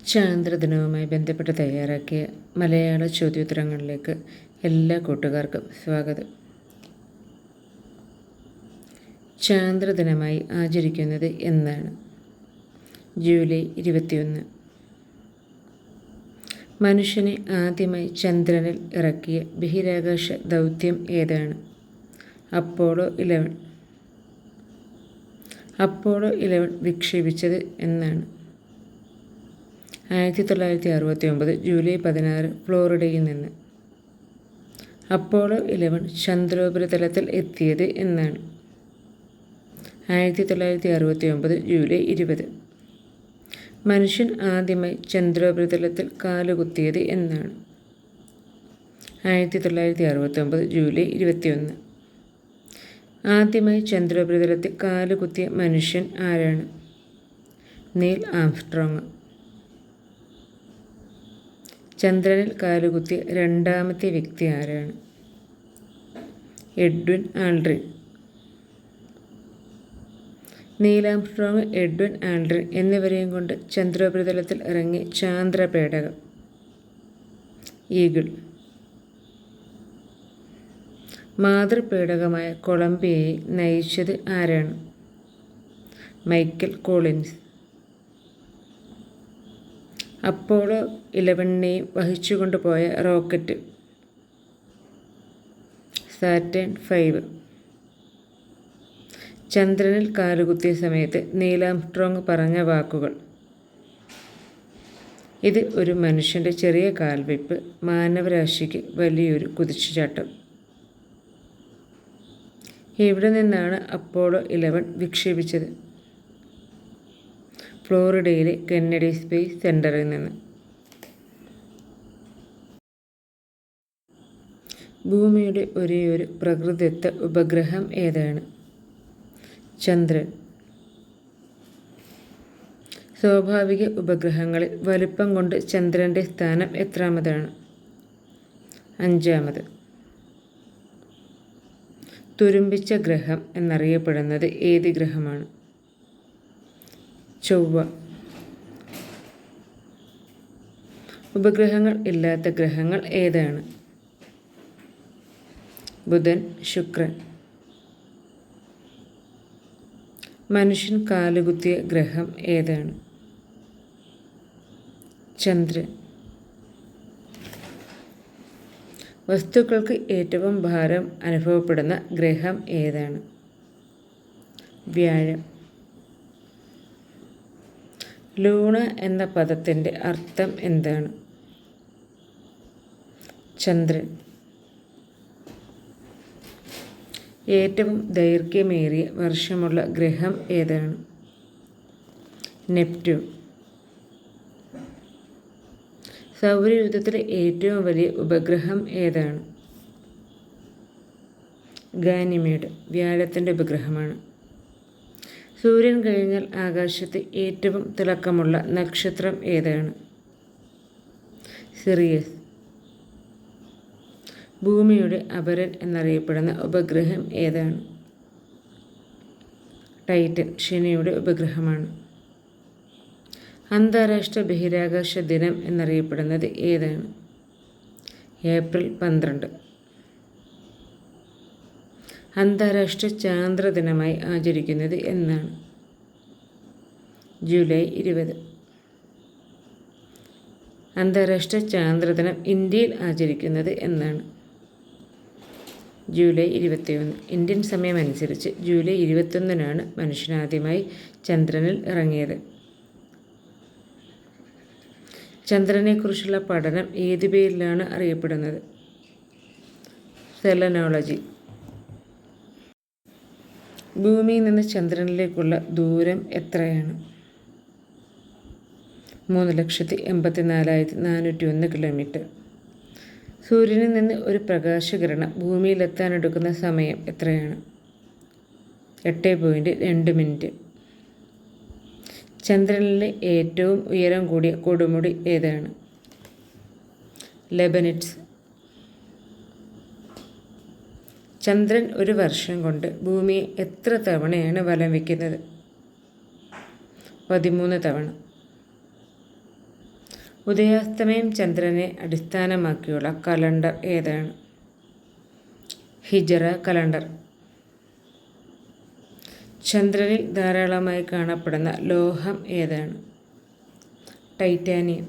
ചാന്ദ്രദിനവുമായി ബന്ധപ്പെട്ട് തയ്യാറാക്കിയ മലയാള ചോദ്യോത്തരങ്ങളിലേക്ക് എല്ലാ കൂട്ടുകാർക്കും സ്വാഗതം. ചാന്ദ്രദിനമായി ആചരിക്കുന്നത് എന്നാണ്? ജൂലൈ 21. മനുഷ്യനെ ആദ്യമായി ചന്ദ്രനിൽ ഇറക്കിയ ബഹിരാകാശ ദൗത്യം ഏതാണ്? അപ്പോളോ 11. അപ്പോളോ 11 വിക്ഷേപിച്ചത് എന്നാണ്? 1969 ജൂലൈ 16 ഫ്ലോറിഡയിൽ നിന്ന്. അപ്പോളോ 11 ചന്ദ്രോപരിതലത്തിൽ എത്തിയത് എന്നാണ്? 1969 ജൂലൈ 20. മനുഷ്യൻ ആദ്യമായി ചന്ദ്രോപരിതലത്തിൽ കാലുകുത്തിയത് എന്നാണ്? 1969 ജൂലൈ 21. ആദ്യമായി ചന്ദ്രോപരിതലത്തിൽ കാലുകുത്തിയ മനുഷ്യൻ ആരാണ്? Neil Armstrong. ചന്ദ്രനിൽ കാലുകുത്തിയ രണ്ടാമത്തെ വ്യക്തി ആരാണ്? Edwin Aldrin. Neil Armstrong, Edwin Aldrin എന്നിവരെയും കൊണ്ട് ചന്ദ്രോപരിതലത്തിൽ ഇറങ്ങിയ ചാന്ദ്രപേടകം ഈഗിൾ. മാതൃപേടകമായ കൊളംബിയയെ നയിച്ചത് ആരാണ്? Michael Collins. അപ്പോളോ 11നെയും വഹിച്ചുകൊണ്ടുപോയ റോക്കറ്റ് സാറ്റേൺ 5. ചന്ദ്രനിൽ കാലുകുത്തിയ സമയത്ത് നീൽ ആംസ്ട്രോങ് പറഞ്ഞ വാക്കുകൾ: ഇത് ഒരു മനുഷ്യൻ്റെ ചെറിയ കാൽവെപ്പ്, മാനവരാശിക്ക് വലിയൊരു കുതിച്ചുചാട്ടം. എവിടെ നിന്നാണ് അപ്പോളോ 11 വിക്ഷേപിച്ചത്? ഫ്ലോറിഡയിലെ കെന്നഡി സ്പേസ് സെൻ്ററിൽ നിന്ന്. ഭൂമിയുടെ ഒരേയൊരു പ്രകൃതിദത്ത ഉപഗ്രഹം ഏതാണ്? ചന്ദ്രൻ. സ്വാഭാവിക ഉപഗ്രഹങ്ങളിൽ വലുപ്പം കൊണ്ട് ചന്ദ്രൻ്റെ സ്ഥാനം എത്രാമതാണ്? 5. തുരുമ്പിച്ച ഗ്രഹം എന്നറിയപ്പെടുന്നത് ഏത് ഗ്രഹമാണ്? ചൊവ്വ. ഉപഗ്രഹങ്ങൾ ഇല്ലാത്ത ഗ്രഹങ്ങൾ ഏതാണ്? ബുധൻ, ശുക്രൻ. മനുഷ്യൻ കാലുകുത്തിയ ഗ്രഹം ഏതാണ്? ചന്ദ്രൻ. വസ്തുക്കൾക്ക് ഏറ്റവും ഭാരം അനുഭവപ്പെടുന്ന ഗ്രഹം ഏതാണ്? വ്യാഴം. ലൂണ എന്ന പദത്തിൻ്റെ അർത്ഥം എന്താണ്? ചന്ദ്രൻ. ഏറ്റവും ദൈർഘ്യമേറിയ വർഷമുള്ള ഗ്രഹം ഏതാണ്? നെപ്റ്റ്യൂൺ. സൗരയൂഥത്തിലെ ഏറ്റവും വലിയ ഉപഗ്രഹം ഏതാണ്? ഗാനിമേഡ്, വ്യാഴത്തിൻ്റെ ഉപഗ്രഹമാണ്. സൂര്യൻ കഴിഞ്ഞാൽ ആകാശത്ത് ഏറ്റവും തിളക്കമുള്ള നക്ഷത്രം ഏതാണ്? സിറിയസ്. ഭൂമിയുടെ അപരൻ എന്നറിയപ്പെടുന്ന ഉപഗ്രഹം ഏതാണ്? ടൈറ്റൻ, ശനിയുടെ ഉപഗ്രഹമാണ്. അന്താരാഷ്ട്ര ബഹിരാകാശ ദിനം എന്നറിയപ്പെടുന്നത് ഏതാണ്? ഏപ്രിൽ 12. അന്താരാഷ്ട്ര ചാന്ദ്രദിനമായി ആചരിക്കുന്നത് എന്നാണ്? ജൂലൈ 20. അന്താരാഷ്ട്ര ചാന്ദ്രദിനം ഇന്ത്യയിൽ ആചരിക്കുന്നത് എന്നാണ്? ജൂലൈ 21. ഇന്ത്യൻ സമയം അനുസരിച്ച് ജൂലൈ 21-നാണ് മനുഷ്യനാദ്യമായി ചന്ദ്രനിൽ ഇറങ്ങിയത്. ചന്ദ്രനെക്കുറിച്ചുള്ള പഠനം ഏത് പേരിലാണ് അറിയപ്പെടുന്നത്? സെലനോളജി. ഭൂമിയിൽ നിന്ന് ചന്ദ്രനിലേക്കുള്ള ദൂരം എത്രയാണ്? 3,84,401 കിലോമീറ്റർ. സൂര്യനിൽ നിന്ന് ഒരു പ്രകാശകിരണം ഭൂമിയിലെത്താനെടുക്കുന്ന സമയം എത്രയാണ്? 8.2 മിനിറ്റ്. ചന്ദ്രനിലെ ഏറ്റവും ഉയരം കൂടിയ കൊടുമുടി ഏതാണ്? ലെബനിറ്റ്സ്. ചന്ദ്രൻ ഒരു വർഷം കൊണ്ട് ഭൂമിയെ എത്ര തവണയാണ് വലം വയ്ക്കുന്നത്? 13 തവണ. ഉദയാസ്തമയം ചന്ദ്രനെ അടിസ്ഥാനമാക്കിയുള്ള കലണ്ടർ ഏതാണ്? ഹിജറ കലണ്ടർ. ചന്ദ്രനിൽ ധാരാളമായി കാണപ്പെടുന്ന ലോഹം ഏതാണ്? ടൈറ്റാനിയം.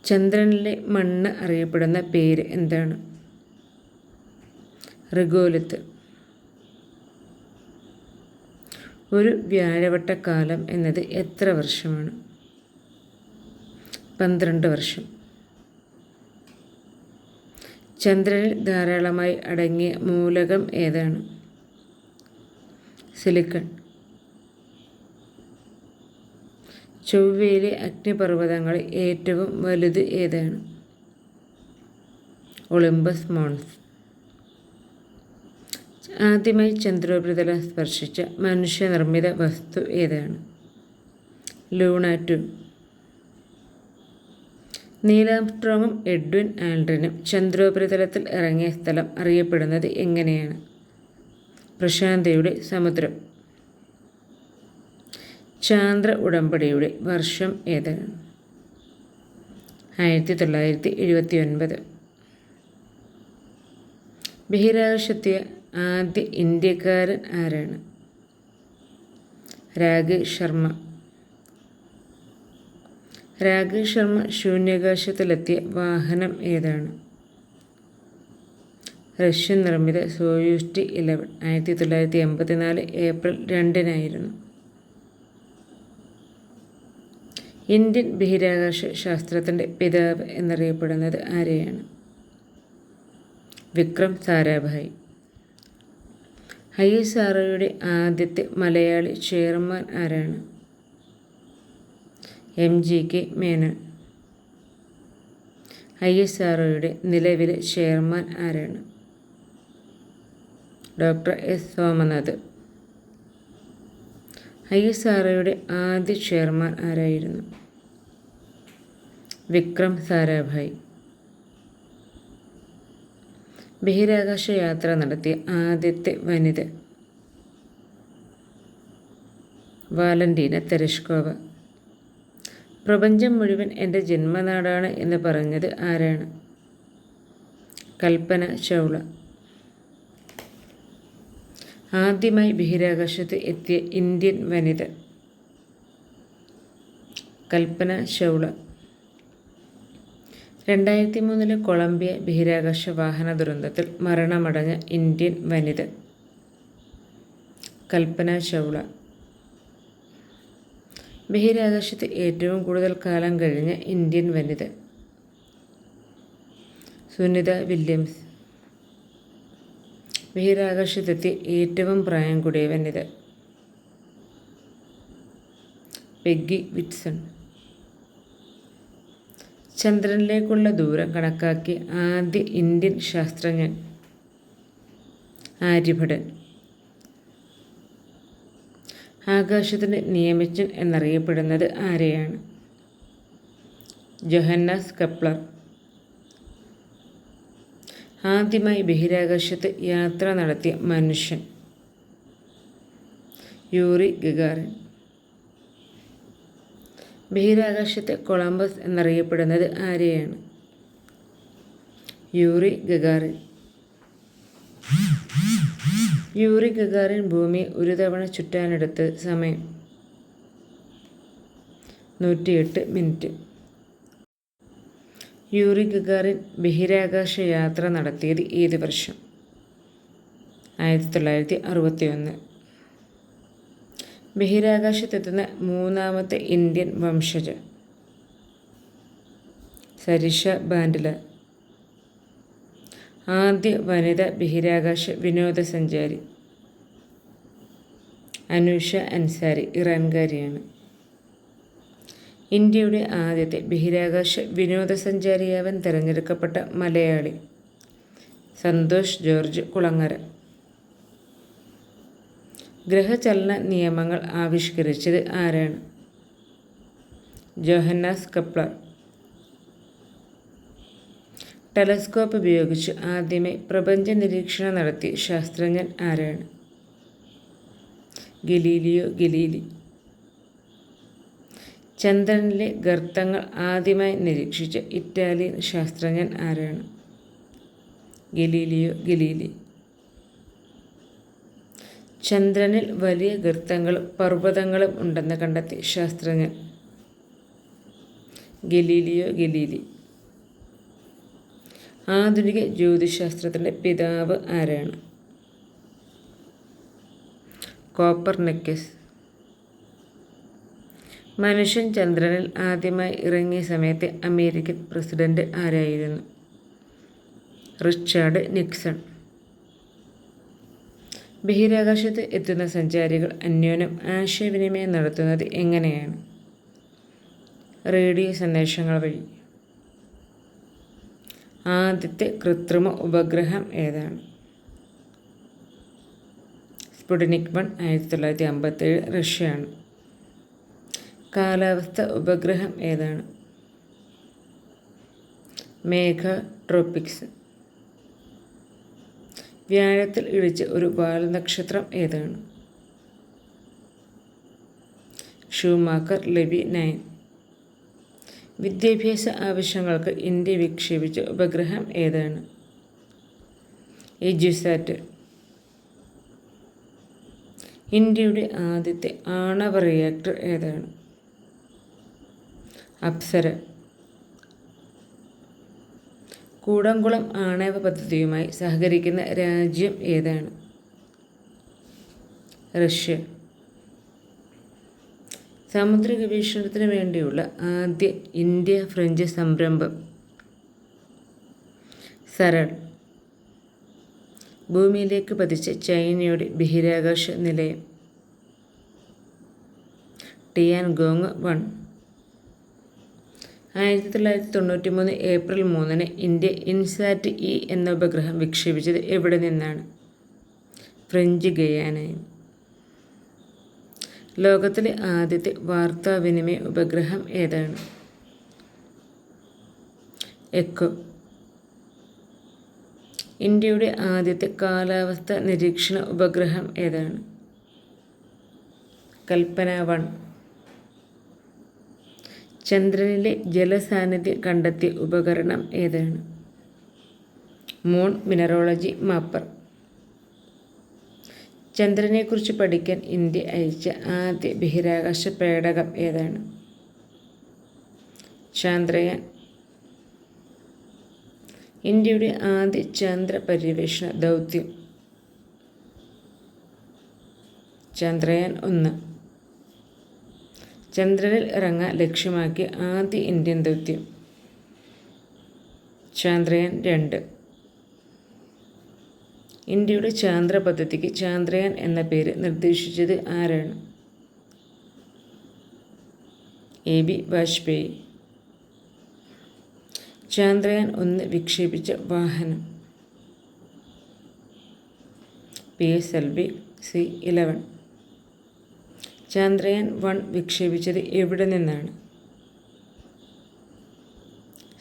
ചന്ദ്രനിലെ മണ്ണ് അറിയപ്പെടുന്ന പേര് എന്താണ്? റിഗോലിത്ത്. ഒരു വ്യാഴവട്ടക്കാലം എന്നത് എത്ര വർഷമാണ്? 12 വർഷം. ചന്ദ്രനിൽ ധാരാളമായി അടങ്ങിയ മൂലകം ഏതാണ്? സിലിക്കൺ. ചൊവ്വയിലെ അഗ്നിപർവ്വതങ്ങളിൽ ഏറ്റവും വലുത് ഏതാണ്? ഒളിമ്പസ് മോൺസ്. ആദ്യമായി ചന്ദ്രോപരിതലം സ്പർശിച്ച മനുഷ്യനിർമ്മിത വസ്തു ഏതാണ്? ലൂണ 2. നീൽ ആംസ്ട്രോങ്ങും എഡ്വിൻ ആൽഡ്രിനും ചന്ദ്രോപരിതലത്തിൽ ഇറങ്ങിയ സ്ഥലം അറിയപ്പെടുന്നത് എങ്ങനെയാണ്? പ്രശാന്തയുടെ സമുദ്രം. ചാന്ദ്ര ഉടമ്പടിയുടെ വർഷം ഏതാണ്? 1979. ബഹിരാകാശത്തെത്തിയ ആദ്യ ഇന്ത്യക്കാരൻ ആരാണ്? രാകേഷ് ശർമ്മ. രാകേഷ് ശർമ്മ ശൂന്യാകാശത്തിലെത്തിയ വാഹനം ഏതാണ്? റഷ്യൻ നിർമ്മിത സോയൂസ് T-11. 1984 ഏപ്രിൽ 2 ഇന്ത്യൻ ബഹിരാകാശ ശാസ്ത്രത്തിൻ്റെ പിതാവ് എന്നറിയപ്പെടുന്നത് ആരെയാണ്? വിക്രം സാരാഭായ്. ISROയുടെ ആദ്യത്തെ മലയാളി ചെയർമാൻ ആരാണ്? MGK മേനോൻ. ISROയുടെ നിലവിലെ ചെയർമാൻ ആരാണ്? Doctor S Somnath. ISROയുടെ ആദ്യ ചെയർമാൻ ആരായിരുന്നു? വിക്രം സാരാഭായ്. ബഹിരാകാശ യാത്ര നടത്തിയ ആദ്യത്തെ വനിത? Valentina Tereshkova. പ്രപഞ്ചം മുഴുവൻ എൻ്റെ ജന്മനാടാണ് എന്ന് പറഞ്ഞത് ആരാണ്? കൽപ്പന ചൗള. ആദ്യമായി ബഹിരാകാശത്ത് എത്തിയ ഇന്ത്യൻ വനിത? കൽപ്പന ചൗള. 2003 കൊളംബിയ ബഹിരാകാശ വാഹന ദുരന്തത്തിൽ മരണമടഞ്ഞ ഇന്ത്യൻ വനിത? കൽപ്പന ചൗള. ബഹിരാകാശത്ത് ഏറ്റവും കൂടുതൽ കാലം കഴിഞ്ഞ ഇന്ത്യൻ വനിത? സുനിത വില്യംസ്. ബഹിരാകാശത്തെത്തിയ ഏറ്റവും പ്രായം കൂടിയ വനിത? Peggy Whitson. ചന്ദ്രനിലേക്കുള്ള ദൂരം കണക്കാക്കിയ ആദ്യ ഇന്ത്യൻ ശാസ്ത്രജ്ഞൻ? ആര്യഭടൻ. ആകാശത്തിൻ്റെ നിയമജ്ഞൻ എന്നറിയപ്പെടുന്നത് ആരെയാണ്? ജൊഹന്നാസ് കെപ്ലർ. ആദ്യമായി ബഹിരാകാശത്ത് യാത്ര നടത്തിയ മനുഷ്യൻ? Yuri Gagarin. ബഹിരാകാശത്തെ കൊളംബസ് എന്നറിയപ്പെടുന്നത് ആരെയാണ്? Yuri Gagarin. യൂറി ഗഗാറിൻ ഭൂമിയെ ഒരു തവണ ചുറ്റാനെടുത്ത സമയം? 108 മിനിറ്റ്. യൂറി ഗഗാറിൻ ബഹിരാകാശ യാത്ര നടത്തിയത് ഏത് വർഷം? 1961. ബഹിരാകാശത്തെത്തുന്ന മൂന്നാമത്തെ ഇന്ത്യൻ വംശജ? സരിഷ ബാൻഡ്ല. ആദ്യ വനിതാ ബഹിരാകാശ വിനോദസഞ്ചാരി? അനൂഷ അൻസാരി, ഇറാൻകാരിയാണ്. ഇന്ത്യയുടെ ആദ്യത്തെ ബഹിരാകാശ വിനോദസഞ്ചാരിയാവാൻ തിരഞ്ഞെടുക്കപ്പെട്ട മലയാളി? സന്തോഷ് ജോർജ് കുളങ്ങര. ഗ്രഹചലന നിയമങ്ങൾ ആവിഷ്കരിച്ചത് ആരാണ്? Johannes Kepler. ടെലസ്കോപ്പ് ഉപയോഗിച്ച് ആദ്യമായി പ്രപഞ്ച നിരീക്ഷണം നടത്തിയ ശാസ്ത്രജ്ഞൻ ആരാണ്? Galileo Galilei. ചന്ദ്രനിലെ ഗർത്തങ്ങൾ ആദ്യമായി നിരീക്ഷിച്ച ഇറ്റാലിയൻ ശാസ്ത്രജ്ഞൻ ആരാണ്? Galileo Galilei. ചന്ദ്രനിൽ വലിയ ഗർത്തങ്ങളും പർവ്വതങ്ങളും ഉണ്ടെന്ന് കണ്ടെത്തിയ ശാസ്ത്രജ്ഞൻ? Galileo Galilei. ആധുനിക ജ്യോതിശാസ്ത്രത്തിൻ്റെ പിതാവ് ആരാണ്? കോപ്പർനിക്കസ്. മനുഷ്യൻ ചന്ദ്രനിൽ ആദ്യമായി ഇറങ്ങിയ സമയത്തെ അമേരിക്കൻ പ്രസിഡന്റ് ആരായിരുന്നു? Richard Nixon. ബഹിരാകാശത്ത് എത്തുന്ന സഞ്ചാരികൾ അന്യോന്യം ആശയവിനിമയം നടത്തുന്നത് എങ്ങനെയാണ്? റേഡിയോ സന്ദേശങ്ങൾ വഴി. ആദ്യത്തെ കൃത്രിമ ഉപഗ്രഹം ഏതാണ്? സ്പുട്നിക് 1 1957 റഷ്യയാണ്. കാലാവസ്ഥ ഉപഗ്രഹം ഏതാണ്? മേഘ ട്രോപിക്സ്. വ്യാഴത്തിൽ ഇടിച്ച ഒരു വാൽനക്ഷത്രം ഏതാണ്? Shoemaker Levy 9. വിദ്യാഭ്യാസ ആവശ്യങ്ങൾക്ക് ഇന്ത്യ വിക്ഷേപിച്ച ഉപഗ്രഹം ഏതാണ്? എജുസാറ്റ്. ഇന്ത്യയുടെ ആദ്യത്തെ ആണവ റിയാക്ടർ ഏതാണ്? അപ്സര. കൂടംകുളം ആണവ പദ്ധതിയുമായി സഹകരിക്കുന്ന രാജ്യം ഏതാണ്? റഷ്യ. സമുദ്ര ഗവേഷണത്തിന് വേണ്ടിയുള്ള ആദ്യ ഇന്ത്യ ഫ്രഞ്ച് സംരംഭം? സരൾ. ഭൂമിയിലേക്ക് പതിച്ച ചൈനയുടെ ബഹിരാകാശ നിലയം? Tiangong 1. 1993 April 3 India INSAT E എന്ന ഉപഗ്രഹം വിക്ഷേപിച്ചത് എവിടെ നിന്നാണ്? ഫ്രഞ്ച് ഗയാനയിൽ. ലോകത്തിലെ ആദ്യത്തെ വാർത്താവിനിമയ ഉപഗ്രഹം ഏതാണ്? എക്കോ. ഇന്ത്യയുടെ ആദ്യത്തെ കാലാവസ്ഥ നിരീക്ഷണ ഉപഗ്രഹം ഏതാണ്? കൽപ്പന 1. ചന്ദ്രനിലെ ജലസാന്നിധ്യം കണ്ടെത്തിയ ഉപകരണം ഏതാണ്? Moon mineralogy mapper. ചന്ദ്രനെക്കുറിച്ച് പഠിക്കാൻ ഇന്ത്യ അയച്ച ആദ്യ ബഹിരാകാശ പേടകം ഏതാണ്? ചന്ദ്രയാൻ. ഇന്ത്യയുടെ ആദ്യ ചന്ദ്ര പര്യവേഷണ ദൗത്യം? ചന്ദ്രയാൻ 1. ചന്ദ്രനിൽ ഇറങ്ങാൻ ലക്ഷ്യമാക്കിയ ആദ്യ ഇന്ത്യൻ ദൗത്യം? ചന്ദ്രയാൻ 2. ഇന്ത്യയുടെ ചാന്ദ്ര പദ്ധതിക്ക് ചന്ദ്രയാൻ എന്ന പേര് നിർദ്ദേശിച്ചത് ആരാണ്? AB വാജ്പേയി. ചന്ദ്രയാൻ 1 വിക്ഷേപിച്ച വാഹനം? PSLV C-11. ചന്ദ്രയാൻ 1 വിക്ഷേപിച്ചത് എവിടെ നിന്നാണ്?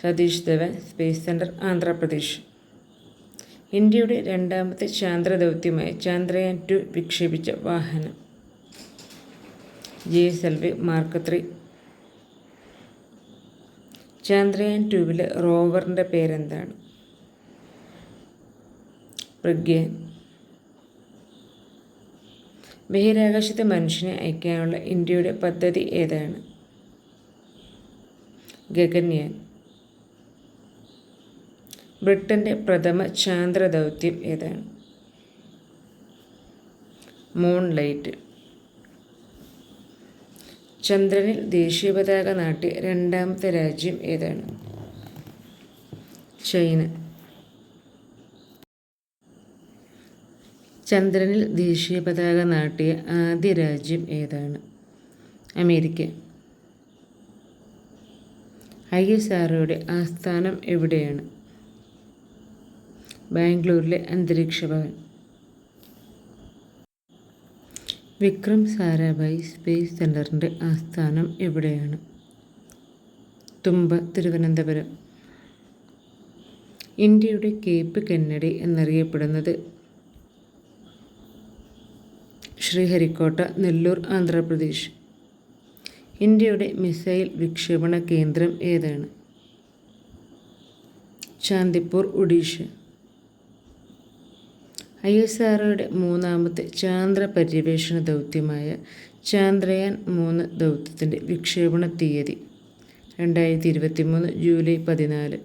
Satheesh Dhawan space centre, Andhra Pradesh. ഇന്ത്യയുടെ രണ്ടാമത്തെ ചാന്ദ്ര ദൗത്യമായ ചന്ദ്രയാൻ 2 വിക്ഷേപിച്ച വാഹനം? GSLV Mark 3. ചന്ദ്രയാൻ 2 റോവറിൻ്റെ പേരെന്താണ്? പ്രഗ്യാൻ. ബഹിരാകാശത്ത് മനുഷ്യനെ അയക്കാനുള്ള ഇന്ത്യയുടെ പദ്ധതി ഏതാണ്? ഗഗൻയാൻ. ബ്രിട്ടൻ്റെ പ്രഥമ ചാന്ദ്ര ദൗത്യം ഏതാണ്? മൂൺലൈറ്റ്. ചന്ദ്രനിൽ ദേശീയ പതാക നാട്ടിയ രണ്ടാമത്തെ രാജ്യം ഏതാണ്? ചൈന. ചന്ദ്രനിൽ ദേശീയ പതാക നാട്ടിയ ആദ്യ രാജ്യം ഏതാണ്? അമേരിക്ക. ISROയുടെ ആസ്ഥാനം എവിടെയാണ്? ബാംഗ്ലൂരിലെ അന്തരീക്ഷ ഭവൻ. വിക്രം സാരാഭായ് സ്പേസ് സെൻറ്ററിൻ്റെ ആസ്ഥാനം എവിടെയാണ്? തുമ്പ, തിരുവനന്തപുരം. ഇന്ത്യയുടെ കേപ്പ് കെന്നഡി എന്നറിയപ്പെടുന്നത്? ശ്രീഹരിക്കോട്ട, നെല്ലൂർ, ആന്ധ്രാപ്രദേശ്. ഇന്ത്യയുടെ മിസൈൽ വിക്ഷേപണ കേന്ദ്രം ഏതാണ്? ചാന്ദിപ്പൂർ, ഒഡീഷ. ISROയുടെ മൂന്നാമത്തെ ചാന്ദ്ര പര്യവേഷണ ദൗത്യമായ ചാന്ദ്രയാൻ 3 ദൗത്യത്തിൻ്റെ വിക്ഷേപണ തീയതി 2023 ജൂലൈ 14.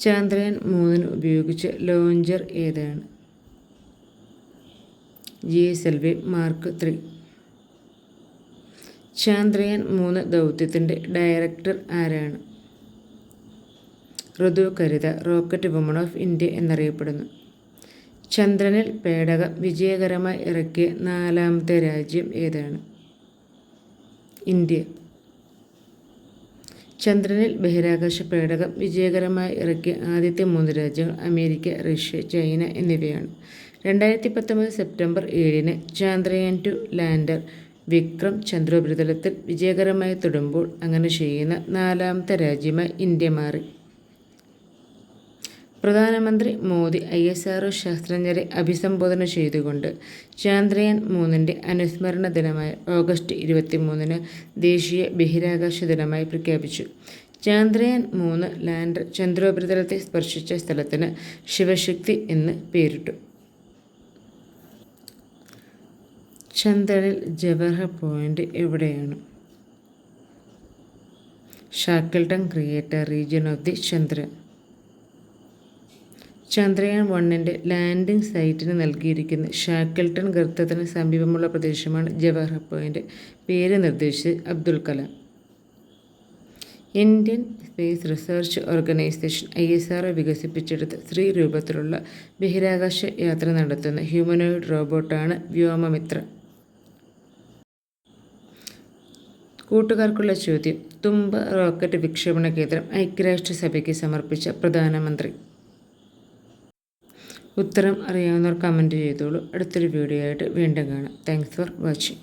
ചാന്ദ്രയാൻ 3 ഉപയോഗിച്ച ലോഞ്ചർ ഏതാണ്? GSLV mark 3. ചാന്ദ്രയാൻ 3 ദൗത്യത്തിൻ്റെ ഡയറക്ടർ ആരാണ്? ഋതു കരുത, റോക്കറ്റ് വുമൺ ഓഫ് ഇന്ത്യ എന്നറിയപ്പെടുന്നു. ചന്ദ്രനിൽ പേടകം വിജയകരമായി ഇറക്കിയ 4ാമത്തെ രാജ്യം ഏതാണ്? ഇന്ത്യ. ചന്ദ്രനിൽ ബഹിരാകാശ പേടകം വിജയകരമായി ഇറക്കിയ ആദ്യത്തെ 3 രാജ്യങ്ങൾ അമേരിക്ക, റഷ്യ, ചൈന എന്നിവയാണ്. 2019 സെപ്റ്റംബർ 7 ചാന്ദ്രയാൻ 2 ലാൻഡർ വിക്രം ചന്ദ്രോപരിതലത്തിൽ വിജയകരമായി തൊടുമ്പോൾ അങ്ങനെ ചെയ്യുന്ന 4ാമത്തെ രാജ്യമായി ഇന്ത്യ മാറി. പ്രധാനമന്ത്രി മോദി ISRO ശാസ്ത്രജ്ഞരെ അഭിസംബോധന ചെയ്തുകൊണ്ട് ചാന്ദ്രയാൻ 3ൻ്റെ അനുസ്മരണ ദിനമായ ഓഗസ്റ്റ് 23 ദേശീയ ബഹിരാകാശ ദിനമായി പ്രഖ്യാപിച്ചു. ചാന്ദ്രയാൻ 3 ലാൻഡർ ചന്ദ്രോപരിതലത്തെ സ്പർശിച്ച സ്ഥലത്തിന് ശിവശക്തി എന്ന് പേരിട്ടു. ചന്ദ്രനിൽ ജവഹർ പോയിന്റ് എവിടെയാണ്? Shackleton crater region of the Chandra. Chandrayaan 1ൻ്റെ ലാൻഡിംഗ് സൈറ്റിന് നൽകിയിരിക്കുന്ന ഷാക്കിൾട്ടൺ ഗർത്തത്തിന് സമീപമുള്ള പ്രദേശമാണ് ജവഹർ പോയിന്റ്. പേര് നിർദ്ദേശിച്ചത് Abdul Kalam. Indian space research organisation ISRO വികസിപ്പിച്ചെടുത്ത സ്ത്രീ രൂപത്തിലുള്ള ബഹിരാകാശ യാത്ര നടത്തുന്ന ഹ്യൂമനോയിഡ് റോബോട്ടാണ് വ്യോമമിത്ര. കൂട്ടുകാർക്കുള്ള ചോദ്യം: തുമ്പ റോക്കറ്റ് വിക്ഷേപണ കേന്ദ്രം ഐക്യരാഷ്ട്രസഭയ്ക്ക് സമർപ്പിച്ച പ്രധാനമന്ത്രി. ഉത്തരം അറിയാവുന്നവർ കമൻറ്റ് ചെയ്തോളൂ. അടുത്തൊരു വീഡിയോ ആയിട്ട് വീണ്ടും കാണാം. Thanks for watching.